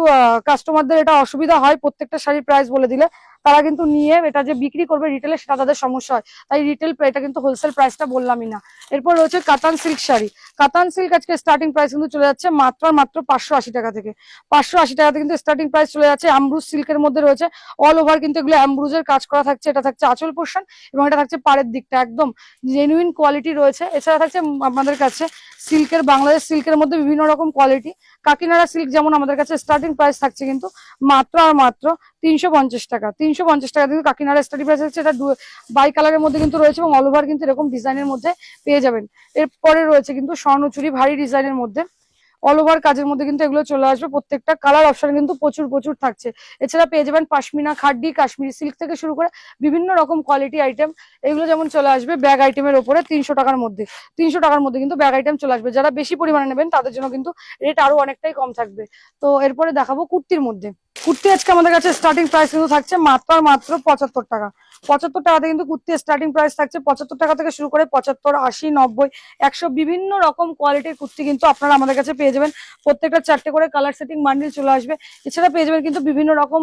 Speaker 1: কাস্টমারদের এটা অসুবিধা হয় প্রত্যেকটা শাড়ির প্রাইস বলে দিলে, তারা কিন্তু নিয়ে এটা যে বিক্রি করবে রিটেলে সেটা তাদের সমস্যা হয়, তাই রিটেল এটা কিন্তু হোলসেল প্রাইসটা বললামই না। এরপর রয়েছে কাতান সিল্ক শাড়ি। কাতান সিল্ক আজকে স্টার্টিং প্রাইস কিন্তু চলে যাচ্ছে মাত্র আর মাত্র 580 টাকা থেকে। 580 টাকাতে কিন্তু স্টার্টিং প্রাইস চলে যাচ্ছে। অ্যামব্রুজ সিল্কের মধ্যে রয়েছে, অল ওভার কিন্তু এগুলো অ্যামব্রুজের কাজ করা থাকছে। এটা থাকছে আঁচল পোর্শন এবং এটা থাকছে পাড়ের দিকটা, একদম জেনুইন কোয়ালিটি রয়েছে। এছাড়া থাকছে আমাদের কাছে সিল্কের, বাংলাদেশ সিল্কের মধ্যে বিভিন্ন রকম কোয়ালিটি। কাকিনাড়া সিল্ক যেমন আমাদের কাছে স্টার্টিং প্রাইস থাকছে কিন্তু মাত্র আর মাত্র 350 টাকা। 350 টাকা কিন্তু কাকিনাড়া স্টার্টিং প্রাইস হচ্ছে। এটা বাই কালারের মধ্যে কিন্তু রয়েছে এবং অল ওভার কিন্তু এরকম ডিজাইনের মধ্যে পেয়ে যাবেন। এরপরে রয়েছে কিন্তু স্বর্ণচুরি ভারী ডিজাইনের মধ্যে, অল ওভার কাজের মধ্যে কিন্তু এগুলো চলে আসবে। প্রত্যেকটা কালার অপশন কিন্তু প্রচুর প্রচুর থাকছে। এছাড়া পেয়ে যাবেন পাশমিনা, খাড্ডি, কাশ্মীরি সিল্ক থেকে শুরু করে বিভিন্ন রকম কোয়ালিটি আইটেম, এগুলো যেমন চলে আসবে ব্যাগ আইটেমের উপরে 300 টাকার মধ্যে। 300 টাকার মধ্যে কিন্তু ব্যাগ আইটেম চলে আসবে। যারা বেশি পরিমাণে নেবেন তাদের জন্য কিন্তু রেট আরো অনেকটাই কম থাকবে। তো এরপরে দেখাবো কুর্তির মধ্যে। কুর্তি আজকে আমাদের কাছে স্টার্টিং প্রাইস কিন্তু থাকছে মাত্র আর মাত্র 75 টাকা। 75 টাকাতে কিন্তু কুর্তি স্টার্টিং প্রাইস থাকছে। 75 টাকা থেকে শুরু করে 75, 80, 90, 100 বিভিন্ন রকম কোয়ালিটির কুর্তি কিন্তু আপনারা আমাদের কাছে পেয়ে যাবেন। প্রত্যেকটা 4টে করে কালার সেটিং বান্ডিল চলে আসবে। এছাড়া পেয়ে যাবেন কিন্তু বিভিন্ন রকম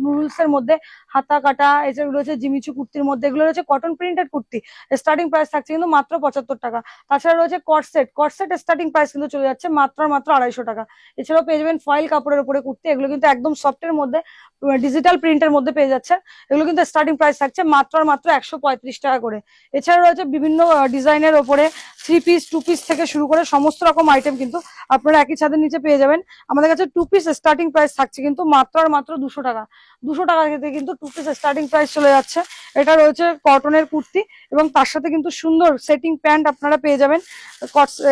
Speaker 1: নুডলস এর মধ্যে হাতা কাটা, এছাড়া রয়েছে জিমিচু কুর্তির মধ্যে, এগুলো রয়েছে cotton printed kurti. Starting price থাকছে কিন্তু মাত্র 75 টাকা। তাছাড়া রয়েছে কটসেট। কটসেট স্টার্টিং প্রাইস কিন্তু চলে যাচ্ছে মাত্র আর মাত্র 250 টাকা। এছাড়াও পেয়ে যাবেন ফয়েল কাপড়ের উপরে কুর্তি, এগুলো কিন্তু একদম সফটের মধ্যে ডিজিটাল প্রিন্টের মধ্যে পেয়ে যাচ্ছে। এগুলো কিন্তু স্টার্টিং প্রাইস প্রাইস থাকছে মাত্র আর মাত্র 135 টাকা করে। এছাড়া রয়েছে বিভিন্ন ডিজাইনের ওপরে 3 পিস 2 পিস থেকে শুরু করে সমস্ত রকম আইটেম কিন্তু আপনারা একই ছাদের নিচে পেয়ে যাবেন। আমাদের কাছে 2 পিস স্টার্টিং প্রাইস থাকছে কিন্তু মাত্র আর মাত্র 200 টাকা। 200 টাকা থেকে কিন্তু 2 পিস স্টার্টিং প্রাইস চলে যাচ্ছে। এটা রয়েছে কটনের কুর্তি এবং তার সাথে কিন্তু সুন্দর সেটিং প্যান্ট আপনারা পেয়ে যাবেন।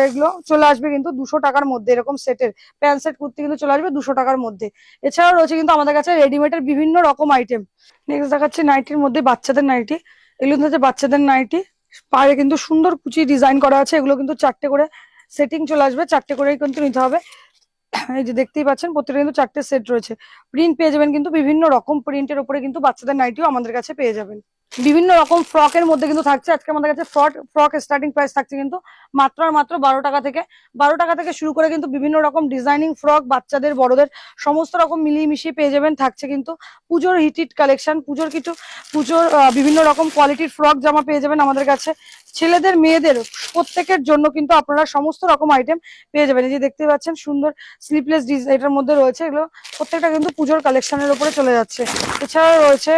Speaker 1: এগুলো চলে আসবে কিন্তু 200 টাকার মধ্যে, এরকম সেটের প্যান্ট সেট কুর্তি কিন্তু চলে আসবে 200 টাকার মধ্যে। এছাড়াও রয়েছে কিন্তু আমাদের কাছে রেডিমেডের বিভিন্ন রকম আইটেম। নেক্সট দেখাচ্ছি নাইটির মধ্যে বাচ্চাদের নাইটি। এগুলো হচ্ছে বাচ্চাদের নাইটি, পায়ে কিন্তু সুন্দর কুচি ডিজাইন করা আছে। এগুলো কিন্তু 4টে করে সেটিং চলে আসবে, 4টে করেই কিন্তু নিতে হবে। এই যে দেখতেই পাচ্ছেন প্রত্যেকটা কিন্তু 4টে সেট রয়েছে। প্রিন্ট পেয়ে যাবেন কিন্তু বিভিন্ন রকম প্রিন্টের উপরে কিন্তু বাচ্চাদের নাইটিও আমাদের কাছে পেয়ে যাবেন। বিভিন্ন রকম ফ্রকের মধ্যে কিন্তু থাকছে আজকে আমাদের কাছে ফ্রক স্টার্টিং প্রাইস থাকছে কিন্তু মাত্র আর মাত্র 12 টাকা থেকে। 12 টাকা থেকে শুরু করে কিন্তু বিভিন্ন রকম ডিজাইনিং ফ্রক বাচ্চাদের বড়দের সমস্ত রকম মিলিয়ে মিশিয়ে পেয়ে যাবেন। থাকছে কিন্তু পুজোর হিট কালেকশন, পুজোর বিভিন্ন রকম কোয়ালিটির ফ্রক জামা পেয়ে যাবেন আমাদের কাছে। ছেলেদের মেয়েদের প্রত্যেকের জন্য কিন্তু আপনারা সমস্ত রকম আইটেম পেয়ে যাবেন। এই যে দেখতে পাচ্ছেন সুন্দর স্লিপলেস ডিজাইন এটার মধ্যে রয়েছে। এগুলো প্রত্যেকটা কিন্তু পুজোর কালেকশনের উপরে চলে যাচ্ছে। এছাড়া রয়েছে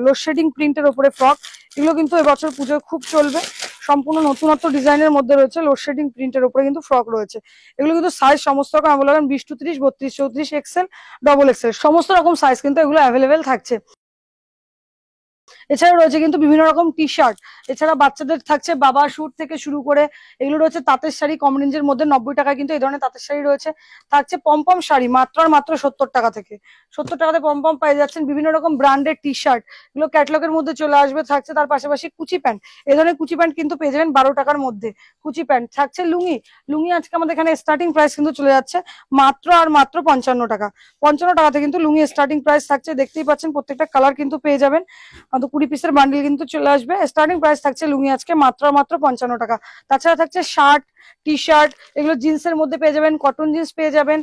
Speaker 1: লোডশেডিং প্রিন্টের উপরে ফ্রক। এগুলো কিন্তু এবছর পুজোয় খুব চলবে। সম্পূর্ণ নতুনত্ব ডিজাইনের মধ্যে রয়েছে লোডশেডিং প্রিন্টের উপরে কিন্তু ফ্রক রয়েছে। এগুলো কিন্তু সাইজ সমস্ত রকম available, 20 to 30, 32, 34, XL, double XL সমস্ত রকম সাইজ কিন্তু এগুলো অ্যাভেলেবেল থাকছে। এছাড়া রয়েছে কিন্তু বিভিন্ন রকম টি শার্ট। এছাড়া বাচ্চাদের থাকছে বাবা স্যুট থেকে শুরু করে এগুলো রয়েছে তাঁতের শাড়ি কম রেঞ্জের মধ্যে 90 টাকায় কিন্তু এই ধরনের তাঁতের শাড়ি রয়েছে। থাকছে পমপম শাড়ি মাত্র আর মাত্র 70 টাকা থেকে। 70 টাকাতে পমপম পেয়ে যাচ্ছেন। বিভিন্ন রকম ব্র্যান্ডের টি শার্ট এগুলো ক্যাটলগের মধ্যে চলে আসবে। থাকছে তার পাশাপাশি কুচি প্যান্ট, এই ধরনের কুচি প্যান্ট কিন্তু পেয়ে যাবেন 12 টাকার মধ্যে। কুচি প্যান্ট থাকছে লুঙ্গি আজকে আমাদের এখানে স্টার্টিং প্রাইস কিন্তু চলে যাচ্ছে মাত্র আর মাত্র 55 টাকা। 55 টাকাতে কিন্তু লুঙ্গি স্টার্টিং প্রাইস থাকছে। দেখতেই পাচ্ছেন প্রত্যেকটা কালার কিন্তু পেয়ে যাবেন। 20 পিসের বান্ডিল কিন্তু চলে আসবে। স্টার্টিং প্রাইস থাকছে লুঙ্গি আজকে মাত্র 55 টাকা। তাছাড়া থাকছে শার্ট, টি শার্ট, এগুলো জিন্সের মধ্যে পেয়ে যাবেন, কটন জিন্স পেয়ে যাবেন।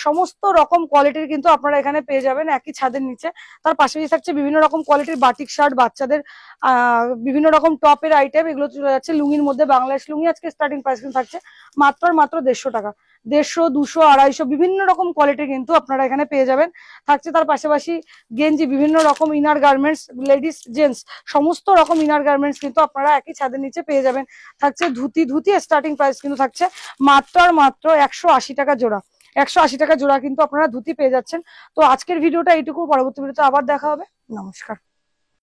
Speaker 1: সমস্ত রকম কোয়ালিটির কিন্তু আপনারা এখানে পেয়ে যাবেন একই ছাদের নিচে। তার পাশাপাশি থাকছে বিভিন্ন রকম কোয়ালিটির বাটিক শার্ট, বাচ্চাদের বিভিন্ন রকম টপের আইটেম। এগুলো চলে যাচ্ছে লুঙ্গির মধ্যে। বাংলাদেশ লুঙ্গি আজকে স্টার্টিং প্রাইস কিন্তু থাকছে মাত্র 150 টাকা। 150, 200, 250 বিভিন্ন রকম কোয়ালিটি কিন্তু আপনারা এখানে পেয়ে যাবেন। থাকছে তার পাশাপাশি গেঞ্জি, বিভিন্ন রকম ইনার গার্মেন্টস, লেডিস জেন্টস সমস্ত রকম ইনার গার্মেন্টস কিন্তু আপনারা একই ছাদের নিচে পেয়ে যাবেন। থাকছে ধুতি স্টার্টিং প্রাইস কিন্তু থাকছে মাত্র আর মাত্র 180 টাকা জোড়া। 180 টাকা জোড়া কিন্তু আপনারা ধুতি পেয়ে যাচ্ছেন। তো আজকের ভিডিওটা এইটুকু, পরবর্তী ভিডিওতে আবার দেখা হবে। নমস্কার।